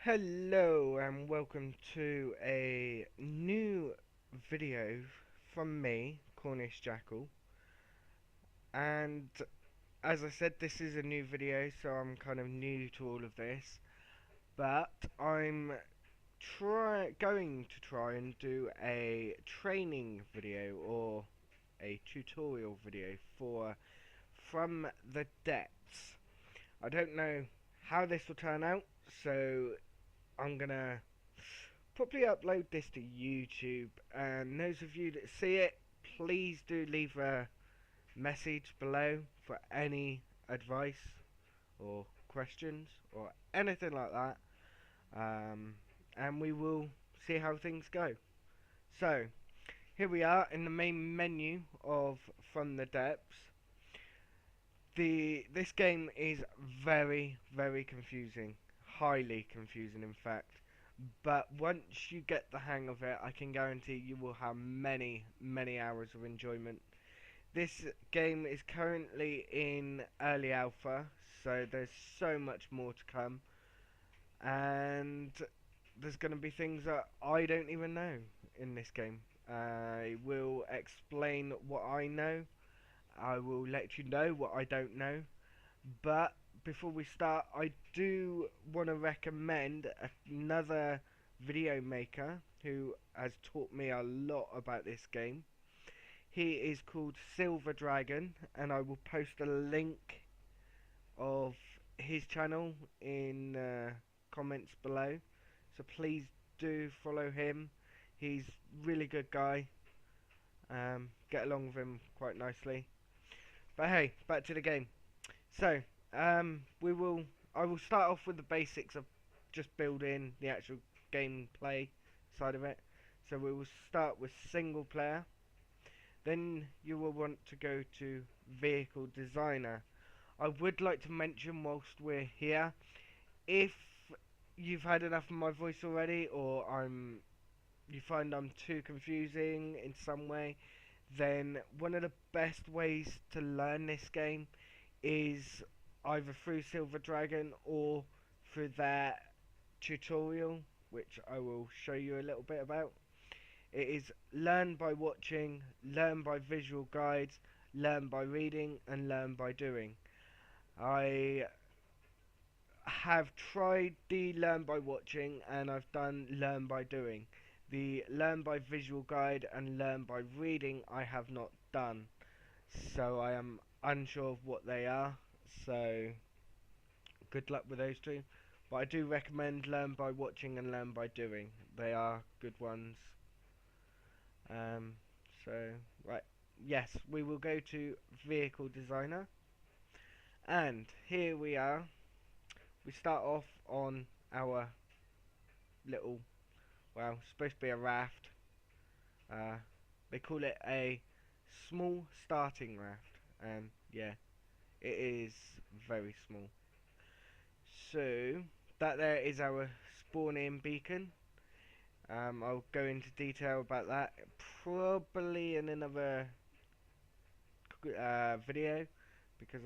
Hello and welcome to a new video from me, Cornish Jackal. And as I said, this is a new video, so I'm kind of new to all of this. But I'm going to try and do a training video or a tutorial video for From the Depths. I don't know how this will turn out, so I'm gonna probably upload this to YouTube, and those of you that see it, please do leave a message below for any advice or questions or anything like that, and we will see how things go. So here we are in the main menu of From the Depths. This game is very confusing, highly confusing in fact. But once you get the hang of it, I can guarantee you will have many hours of enjoyment. This game is currently in early alpha, so there's so much more to come. And there's going to be things that I don't even know in this game. I will explain what I know. I will let you know what I don't know. But before we start, I do want to recommend another video maker who has taught me a lot about this game. He is called Silver Dragon, and I will post a link of his channel in comments below. So please do follow him. He's really good guy. Get along with him quite nicely. But hey, back to the game. So, we will. I will start off with the basics of just building the actual gameplay side of it. So we will start with single player. Then you will want to go to vehicle designer. I would like to mention whilst we're here, if you've had enough of my voice already, or you find I'm too confusing in some way, then one of the best ways to learn this game is either through Silver Dragon or through their tutorial, which I will show you a little bit about. It is learn by watching, learn by visual guides, learn by reading, and learn by doing. I have tried the learn by watching, and I've done learn by doing. The learn by visual guide and learn by reading I have not done, so I am unsure of what they are. So good luck with those two. But I do recommend learn by watching and learn by doing. They are good ones. Um, so right, yes, we will go to vehicle designer, and here we are. We start off on our little, well, supposed to be a raft. Uh, they call it a small starting raft, and yeah, it is very small. So that there is our spawn-in beacon. I'll go into detail about that probably in another video, because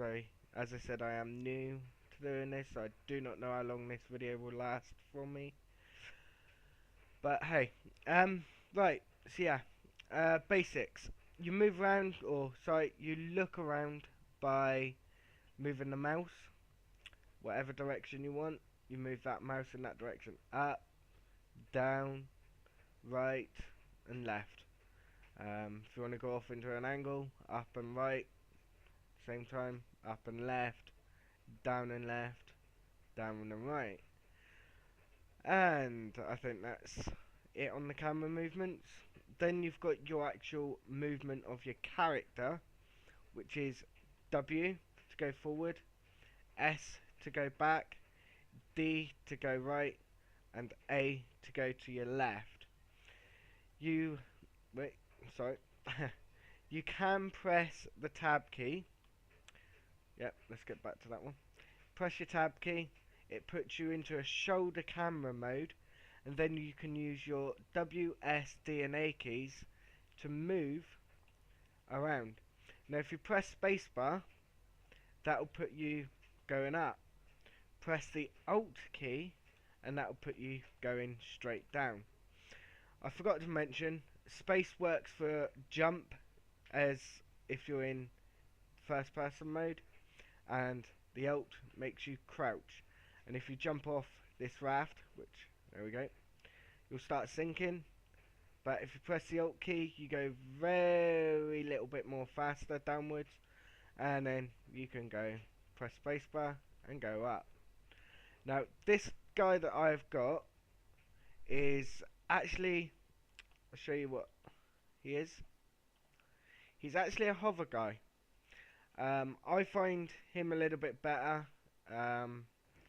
as I said, I am new to doing this. So I do not know how long this video will last for me. But hey, right. So yeah, basics. You move around, or sorry, you look around by moving the mouse, whatever direction you want. You move that mouse in that direction. Up, down, right, and left. If you want to go off into an angle, up and right, same time, up and left, down and left, down and right. And I think that's it on the camera movements. Then you've got your actual movement of your character, which is W to go forward, S to go back, D to go right, and A to go to your left. You wait, sorry. You can press the tab key. Yep, let's get back to that one. Press your tab key. It puts you into a shoulder camera mode, and then you can use your W, S, D, and A keys to move around. Now, if you press spacebar, that will put you going up. Press the Alt key, and that will put you going straight down. I forgot to mention, space works for jump as if you're in first person mode, and the alt makes you crouch. And if you jump off this raft, which, there we go, you'll start sinking. But if you press the alt key, you go very little bit more faster downwards, and then you can go press spacebar and go up. Now this guy that I've got is actually, I'll show you what he is. He's actually a hover guy. I find him a little bit better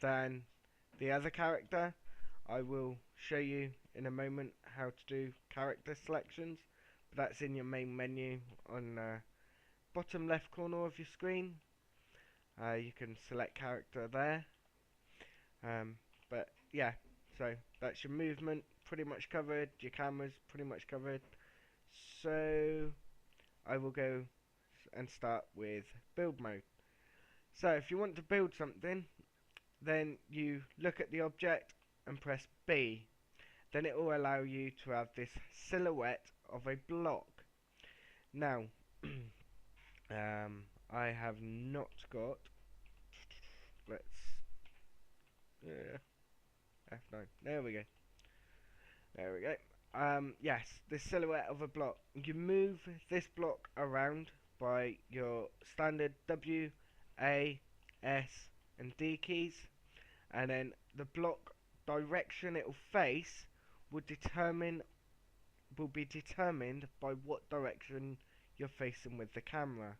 than the other character. I will show you in a moment how to do character selections, but that's in your main menu on the bottom left corner of your screen. You can select character there. But yeah, so that's your movement pretty much covered, your camera's pretty much covered. So I will go and start with build mode. So if you want to build something, then you look at the object and press B. Then it will allow you to have this silhouette of a block. Now, I have not got. Let's. F9. There we go. There we go. Yes, the silhouette of a block. You move this block around by your standard W, A, S, and D keys, and then the block direction it will face will be determined by what direction you're facing with the camera.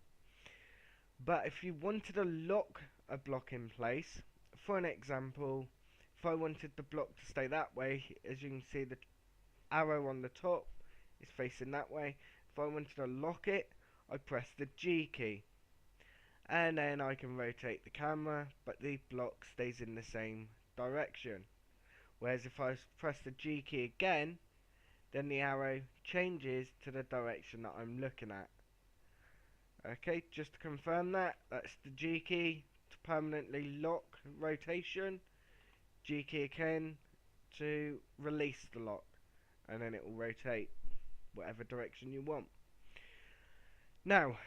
But if you wanted to lock a block in place, for an example, if I wanted the block to stay that way, as you can see the arrow on the top is facing that way. If I wanted to lock it, I press the G key, and then I can rotate the camera, but the block stays in the same direction. Whereas if I press the G key again, then the arrow changes to the direction that I'm looking at. Okay, just to confirm that's the G key to permanently lock rotation, G key again to release the lock, and then it will rotate whatever direction you want. Now,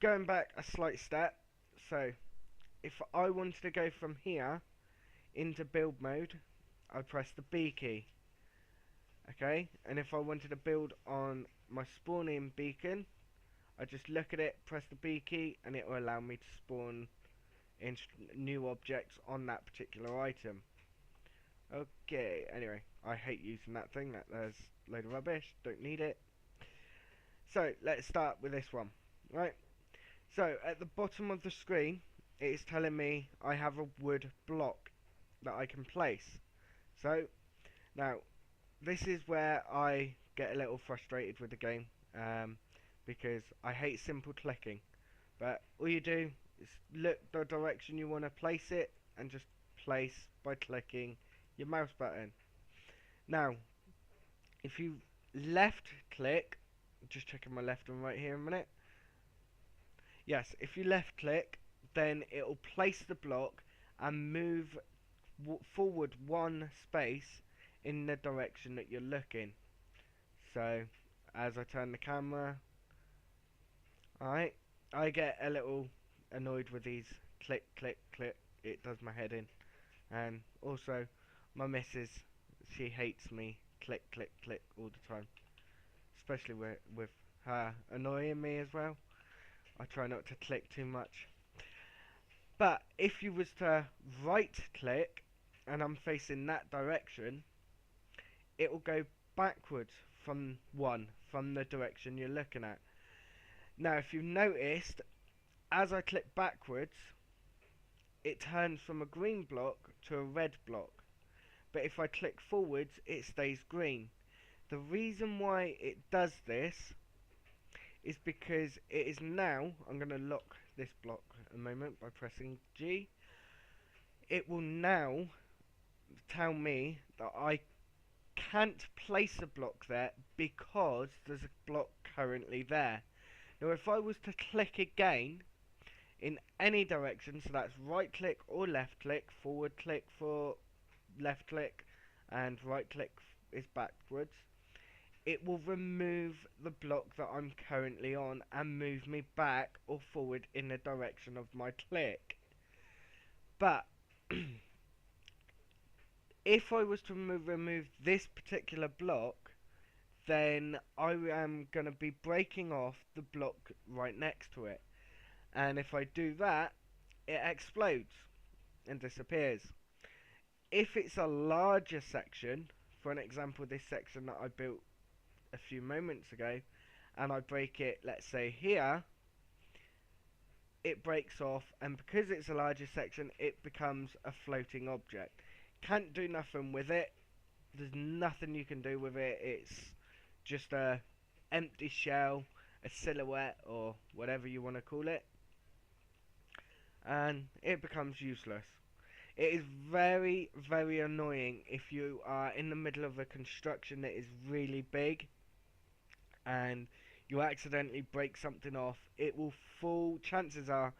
going back a slight step, so if I wanted to go from here into build mode, I press the B key. Okay, and if I wanted to build on my spawning beacon, I just look at it, press the B key, and it will allow me to spawn in new objects on that particular item. Okay, anyway, I hate using that thing, there's a load of rubbish, don't need it. So, let's start with this one, right? So, at the bottom of the screen, it is telling me I have a wood block that I can place. So, now, this is where I get a little frustrated with the game, because I hate simple clicking. But all you do is look the direction you want to place it, and just place by clicking your mouse button. Now, if you left click, just checking my left and right here a minute. Yes, if you left click, then it will place the block and move forward one space in the direction that you're looking. So, as I turn the camera, alright, I get a little annoyed with these click, click, click. It does my head in. And also, my missus, she hates me click, click, click all the time. Especially with her annoying me as well. I try not to click too much. But if you was to right click and I'm facing that direction, it will go backwards from the direction you're looking at. Now if you've noticed, as I click backwards, it turns from a green block to a red block. But if I click forwards, it stays green. The reason why it does this is because it is now, I'm going to lock this block a moment by pressing G. It will now tell me that I can't place a block there because there's a block currently there. Now if I was to click again in any direction, so that's right click or left click, forward click for left click and right click is backwards, it will remove the block that I'm currently on and move me back or forward in the direction of my click. But if I was to remove this particular block, then I am going to be breaking off the block right next to it. And if I do that, it explodes and disappears. If it's a larger section, for an example, this section that I built a few moments ago, and I break it, let's say here, it breaks off, and because it's a larger section, it becomes a floating object. Can't do nothing with it. There's nothing you can do with it. It's just a empty shell, a silhouette, or whatever you want to call it, and it becomes useless. It is very, very annoying if you are in the middle of a construction that is really big and you accidentally break something off. It will fall, chances are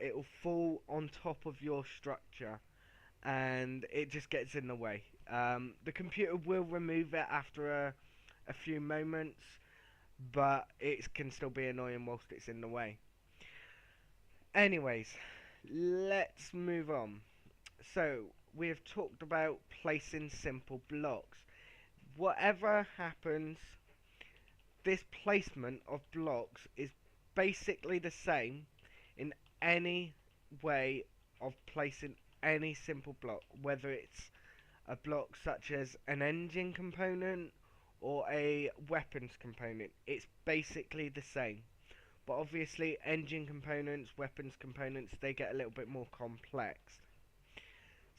it will fall on top of your structure and it just gets in the way. The computer will remove it after a few moments, but it can still be annoying whilst it's in the way. Anyways, let's move on. So, we have talked about placing simple blocks. Whatever happens, this placement of blocks is basically the same in any way of placing any simple block, whether it's a block such as an engine component or a weapons component. It's basically the same. But obviously engine components, weapons components, they get a little bit more complex.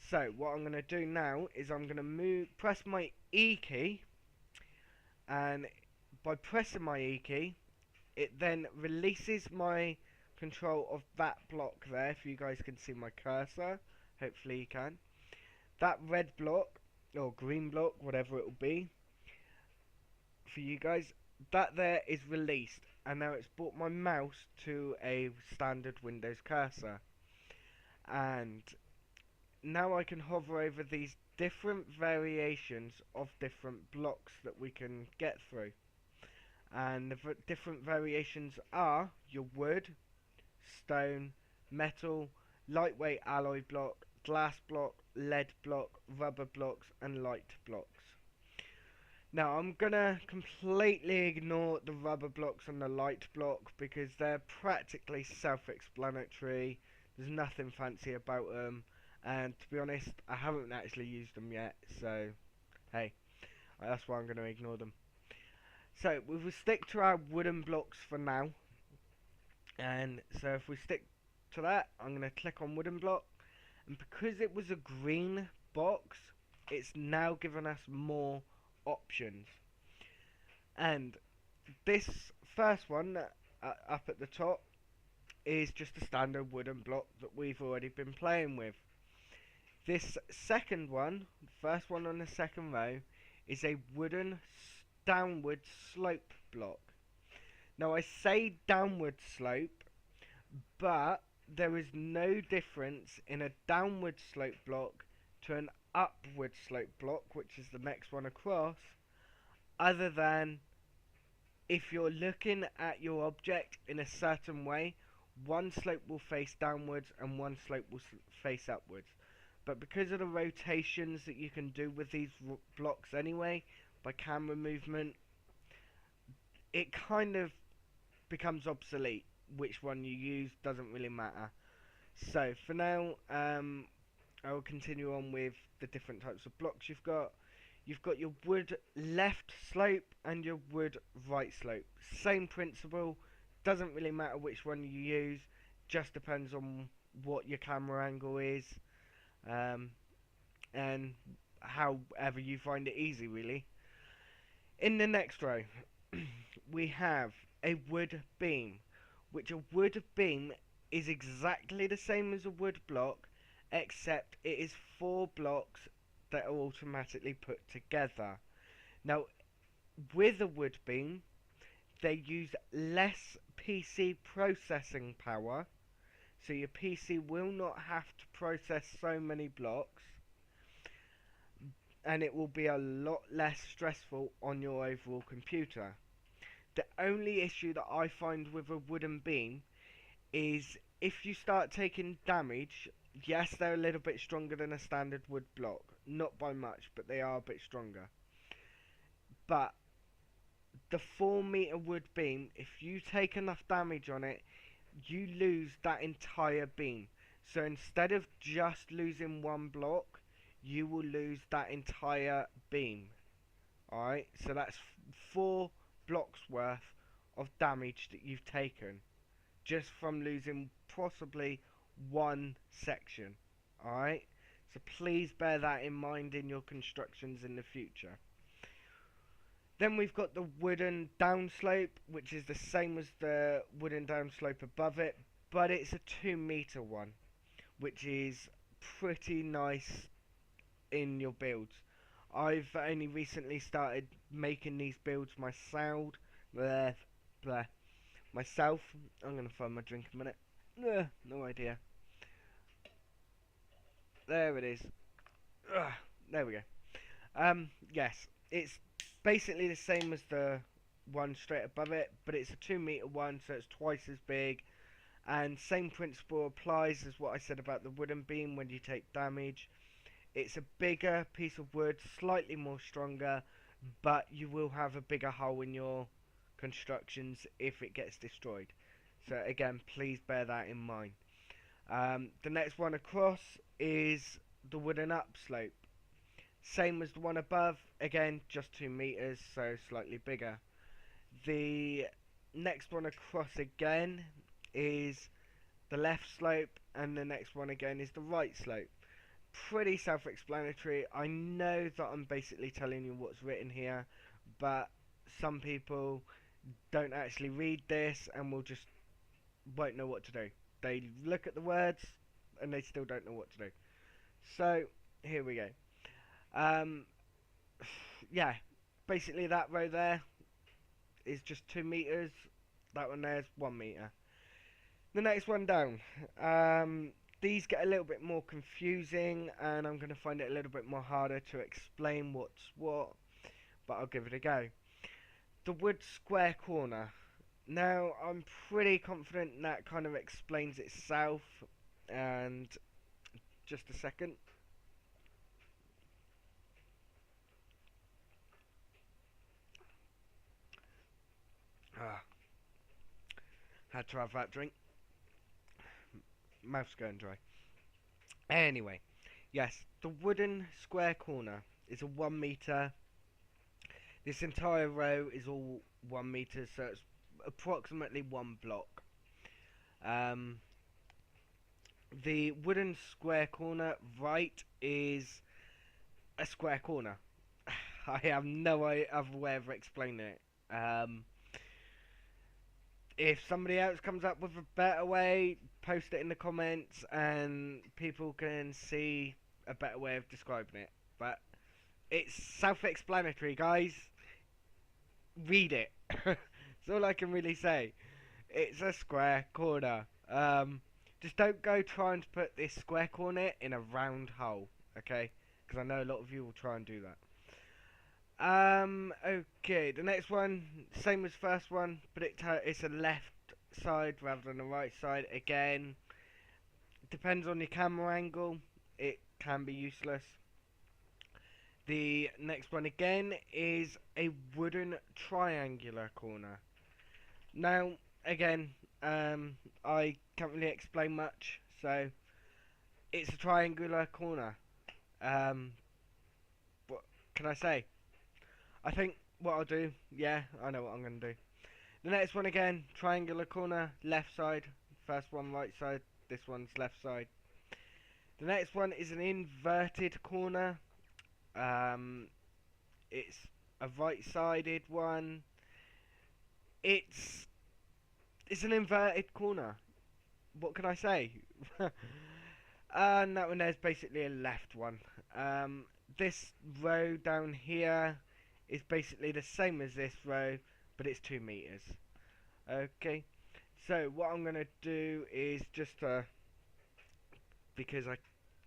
So what I'm going to do now is I'm going to press my E key, and by pressing my E key, it then releases my control of that block there. If you guys can see my cursor, hopefully you can. That red block, or green block, whatever it will be, for you guys, that there is released, and now it's brought my mouse to a standard Windows cursor. And now I can hover over these different variations of different blocks that we can get through. And the different variations are your wood, stone, metal, lightweight alloy block, glass block, lead block, rubber blocks, and light blocks. Now I'm gonna completely ignore the rubber blocks and the light block because they're practically self-explanatory. There's nothing fancy about them, and to be honest, I haven't actually used them yet, so hey, that's why I'm gonna ignore them. So we will stick to our wooden blocks for now, and so if we stick to that, I'm gonna click on wooden block, and because it was a green box, it's now given us more options. And this first one up at the top is just a standard wooden block that we've already been playing with. This second one, first one on the second row, is a wooden downward slope block. Now I say downward slope, but there is no difference in a downward slope block to an upward slope block, which is the next one across, other than if you're looking at your object in a certain way, one slope will face downwards and one slope will face upwards. But because of the rotations that you can do with these blocks anyway, by camera movement, it kind of becomes obsolete. Which one you use doesn't really matter. So for now, I will continue on with the different types of blocks you've got. You've got your wood left slope and your wood right slope. Same principle, doesn't really matter which one you use, just depends on what your camera angle is, and however you find it easy really. In the next row, we have a wood beam, which a wood beam is exactly the same as a wood block, except it is 4 blocks that are automatically put together. Now, with a wood beam, they use less PC processing power so your PC will not have to process so many blocks, and it will be a lot less stressful on your overall computer. The only issue that I find with a wooden beam is if you start taking damage, yes, they're a little bit stronger than a standard wood block. Not by much, but they are a bit stronger. But the 4 meter wood beam, if you take enough damage on it, you lose that entire beam. So instead of just losing one block, you will lose that entire beam. Alright, so that's 4 blocks worth of damage that you've taken just from losing possibly one section. Alright, so please bear that in mind in your constructions in the future. Then we've got the wooden downslope, which is the same as the wooden downslope above it, but it's a 2 meter one, which is pretty nice in your builds. I've only recently started making these builds myself. Bleh, bleh. Myself. I'm gonna find my drink in a minute. No idea. There it is. There we go. Yes, it's basically the same as the one straight above it, but it's a 2 meter one, so it's twice as big. And same principle applies as what I said about the wooden beam when you take damage. It's a bigger piece of wood, slightly more stronger, but you will have a bigger hole in your constructions if it gets destroyed. So again, please bear that in mind. The next one across is the wooden upslope. Same as the one above, again, just 2 meters, so slightly bigger. The next one across again is the left slope, and the next one again is the right slope. Pretty self-explanatory. I know that I'm basically telling you what's written here, but some people don't actually read this and won't know what to do. They look at the words and they still don't know what to do. So here we go. Yeah, basically that row there is just 2 meters. That one there is 1 meter. The next one down. These get a little bit more confusing, and I'm going to find it a little bit more harder to explain what's what, but I'll give it a go. The wood square corner. Now, I'm pretty confident that kind of explains itself, and just a second. Had to have that drink. Mouth's going dry. Anyway, yes, the wooden square corner is a 1 meter. This entire row is all 1 meter, so it's approximately 1 block. The wooden square corner right is a square corner. I have no other way of explaining it. If somebody else comes up with a better way, post it in the comments and people can see a better way of describing it. But it's self-explanatory, guys. Read it. That's all I can really say. It's a square corner. Just don't go trying to put this square corner in a round hole, okay? Because I know a lot of you will try and do that. Okay, the next one, same as first one, but it's a left side rather than a right side. Again, depends on your camera angle, it can be useless. The next one again is a wooden triangular corner. Now, again, I can't really explain much, so it's a triangular corner. What can I say? I think what I'll do, yeah, I know what I'm going to do. The next one again, triangular corner, left side. First one right side, this one's left side. The next one is an inverted corner. It's a right-sided one. It's an inverted corner. What can I say? And that one there's basically a left one. This row down here is basically the same as this row, but it's 2 meters. Okay, So what I'm gonna do is just because I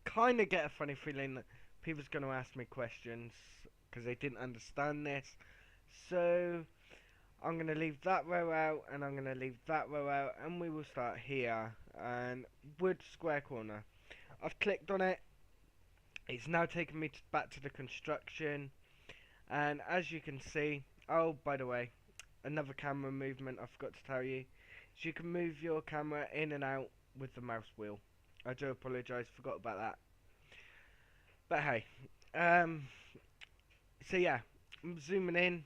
kind of get a funny feeling that people's gonna ask me questions because they didn't understand this. So I'm gonna leave that row out and I'm gonna leave that row out and we will start here and wood square corner. I've clicked on it. It's now taken me back to the construction, and as you can see, oh by the way, another camera movement I forgot to tell you, is you can move your camera in and out with the mouse wheel. I do apologise, forgot about that. But hey, um, so yeah, I'm zooming in.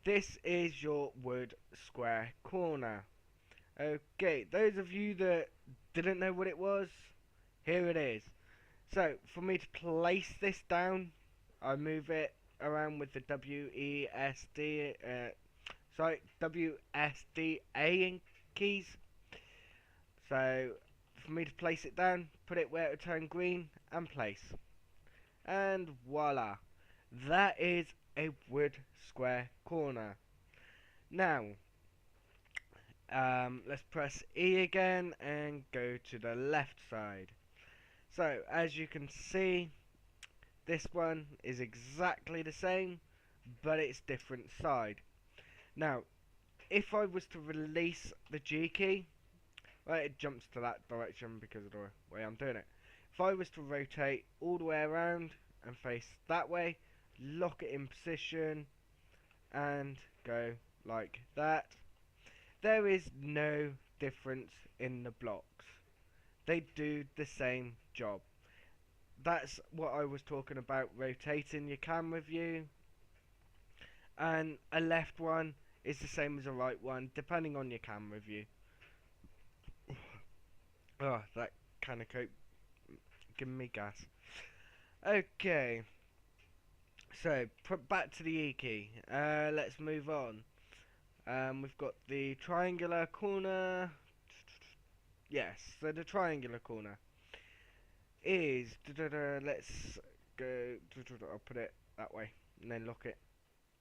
This is your wood square corner. Okay, those of you that didn't know what it was, here it is. So, for me to place this down, I move it around with the WSDA keys. So, for me to place it down, put it where it will turn green, and place. And voila, that is a wood square corner. Now, let's press E again and go to the left side. So, as you can see, this one is exactly the same, but it's different side. Now, if I was to release the G key, well, it jumps to that direction because of the way I'm doing it. If I was to rotate all the way around and face that way, lock it in position, and go like that, there is no difference in the blocks. They do the same job. That's what I was talking about, rotating your camera view. And a left one is the same as a right one, depending on your camera view. Oh, that kind of coat giving me gas. Okay, so back to the E key. Let's move on. We've got the triangular corner. Yes, so the triangular corner is. Let's go. I'll put it that way and then lock it.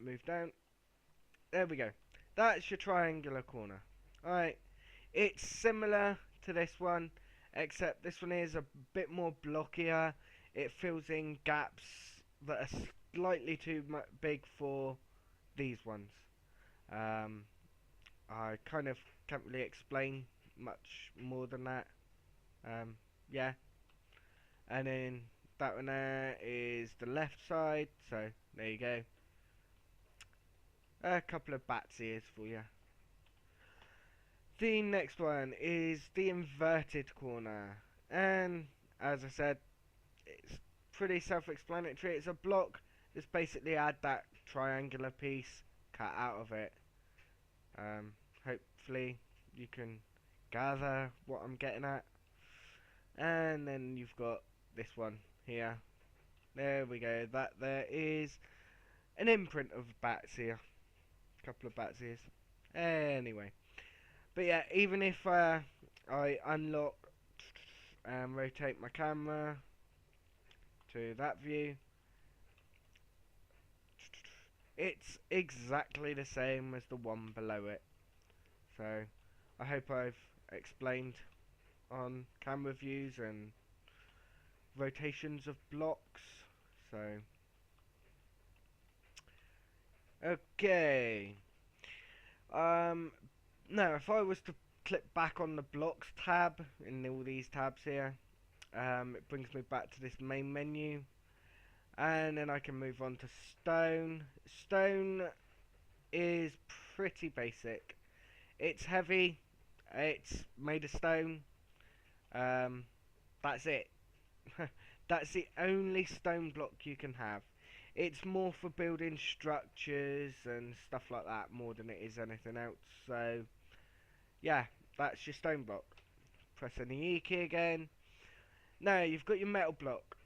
Move down. There we go. That's your triangular corner. Alright, it's similar to this one, except this one is a bit more blockier. It fills in gaps that are slightly too big for these ones. I kind of can't really explain much more than that. Yeah, and then that one there is the left side, so there you go. A couple of bats ears for you. The next one is the inverted corner, and as I said, it's pretty self-explanatory. It's a block that's basically had that triangular piece cut out of it. Hopefully you can gather what I'm getting at. And then you've got this one here. There we go. That there is an imprint of bats here. A couple of bats ears. Anyway. But yeah, even if I unlock and rotate my camera to that view, it's exactly the same as the one below it. So I hope I've explained on camera views and rotations of blocks. So okay. Now if I was to click back on the blocks tab in all these tabs here, it brings me back to this main menu, and then I can move on to stone. Stone is pretty basic. It's heavy, it's made of stone. That's it. That's the only stone block you can have. It's more for building structures and stuff like that more than it is anything else. So yeah, that's your stone block. Pressing the E key again. Now you've got your metal block.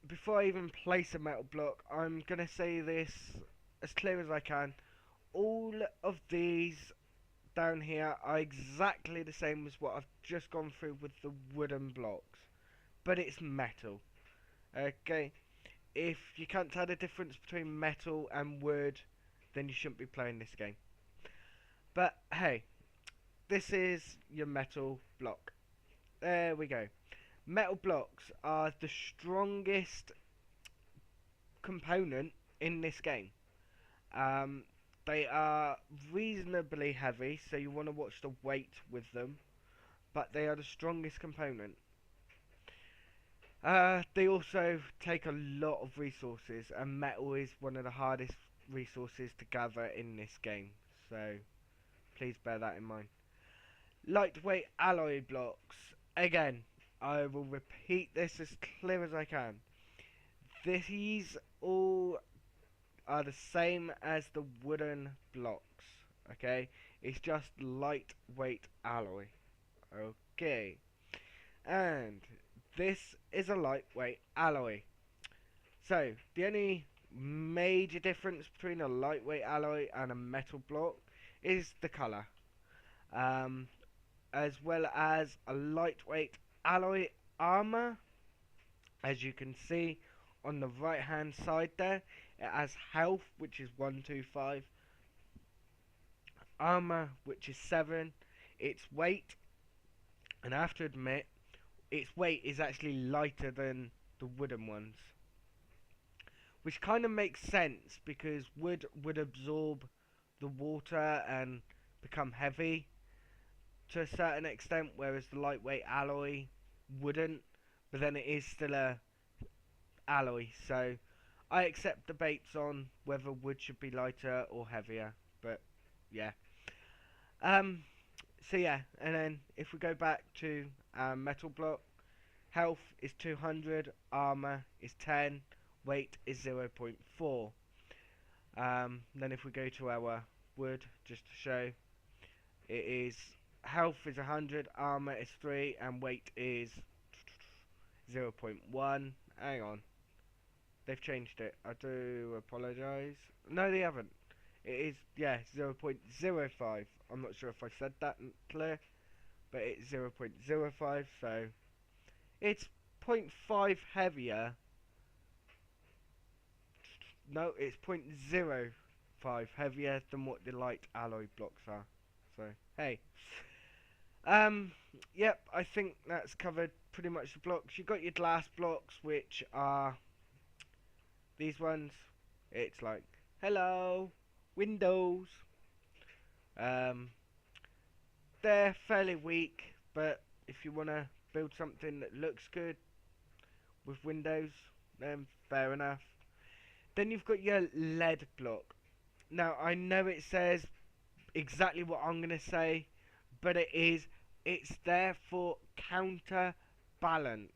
Before I even place a metal block, I'm gonna say this as clear as I can. All of these down here are exactly the same as what I've just gone through with the wooden blocks, but it's metal. Okay, if you can't tell the difference between metal and wood, then you shouldn't be playing this game. But hey, this is your metal block. There we go. Metal blocks are the strongest component in this game. Um, they are reasonably heavy, so you want to watch the weight with them, but they are the strongest component. They also take a lot of resources, and metal is one of the hardest resources to gather in this game, so please bear that in mind. Lightweight alloy blocks. Again, I will repeat this as clear as I can. These all are the same as the wooden blocks, okay? It's just lightweight alloy, okay? And this is a lightweight alloy. So, the only major difference between a lightweight alloy and a metal block is the colour. As well as a lightweight alloy armour. As you can see on the right hand side there, it has health, which is 125, armour, which is 7, its weight, and I have to admit, its weight is actually lighter than the wooden ones. Which kind of makes sense, because wood would absorb the water and become heavy to a certain extent, whereas the lightweight alloy wouldn't, but then it is still a alloy, so I accept debates on whether wood should be lighter or heavier, but yeah. Um, so yeah, and then if we go back to metal block, health is 200, armor is 10, weight is 0.4. Then if we go to our wood, just to show, it is health is 100, armor is 3, and weight is 0.1. Hang on. They've changed it. I do apologise. No, they haven't. It is, yeah, 0.05. I'm not sure if I said that clear, but it's 0.05, so it's zero point 0.5 heavier. No, it's 0.05 heavier than what the light alloy blocks are. So, hey. Yep, I think that's covered pretty much the blocks. You've got your glass blocks, which are these ones. It's like, hello, Windows. Um, they're fairly weak, but if you want to build something that looks good with Windows, then fair enough. Then you've got your lead block. Now, I know it says exactly what I'm going to say, but it's there for counterbalance.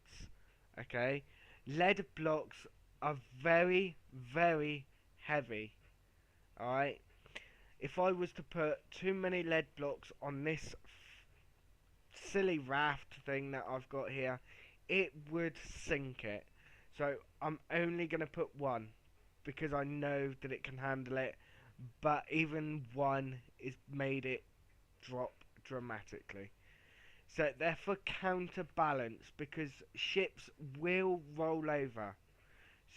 Okay? Lead blocks are very, very heavy. Alright? If I was to put too many lead blocks on this silly raft thing that I've got here, it would sink it. So I'm only going to put one, because I know that it can handle it, but even one is made it drop dramatically. So they're for counterbalance, because ships will roll over.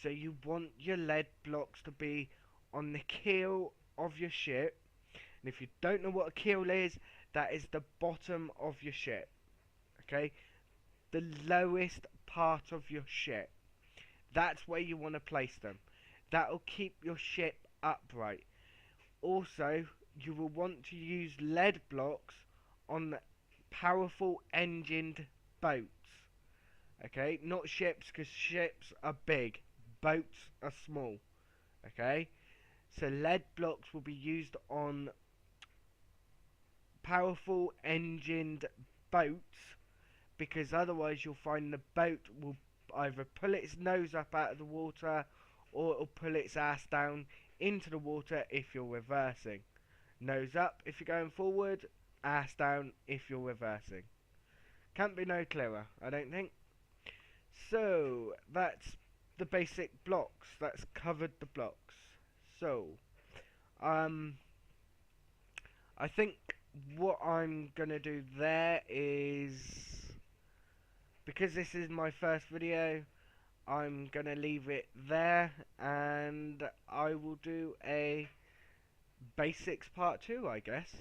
So you want your lead blocks to be on the keel of your ship. And if you don't know what a keel is, that is the bottom of your ship. Okay? The lowest part of your ship. That's where you want to place them. That'll keep your ship upright. Also, you will want to use lead blocks on powerful engined boats. Okay? Not ships, because ships are big. Boats are small. Okay? So lead blocks will be used on powerful engined boats, because otherwise you'll find the boat will either pull its nose up out of the water, or it'll pull its ass down into the water if you're reversing. Nose up if you're going forward, ass down if you're reversing. Can't be no clearer, I don't think. So, that's the basic blocks. That's covered the blocks. So, I think what I'm gonna do there is, because this is my first video, I'm gonna leave it there, and I will do a basics part 2, I guess.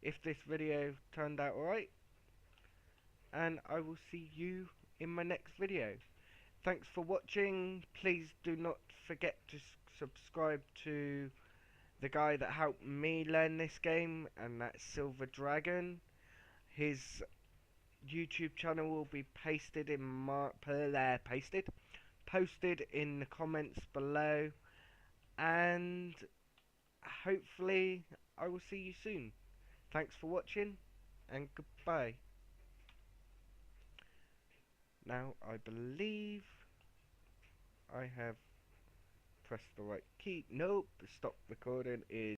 if this video turned out alright, and I will see you in my next video. Thanks for watching. Please do not forget to subscribe to the guy that helped me learn this game, and that's Silver Dragon. His YouTube channel will be posted in the comments below, and hopefully I will see you soon. Thanks for watching, and goodbye. Now I believe I have pressed the right key. Nope, stop recording is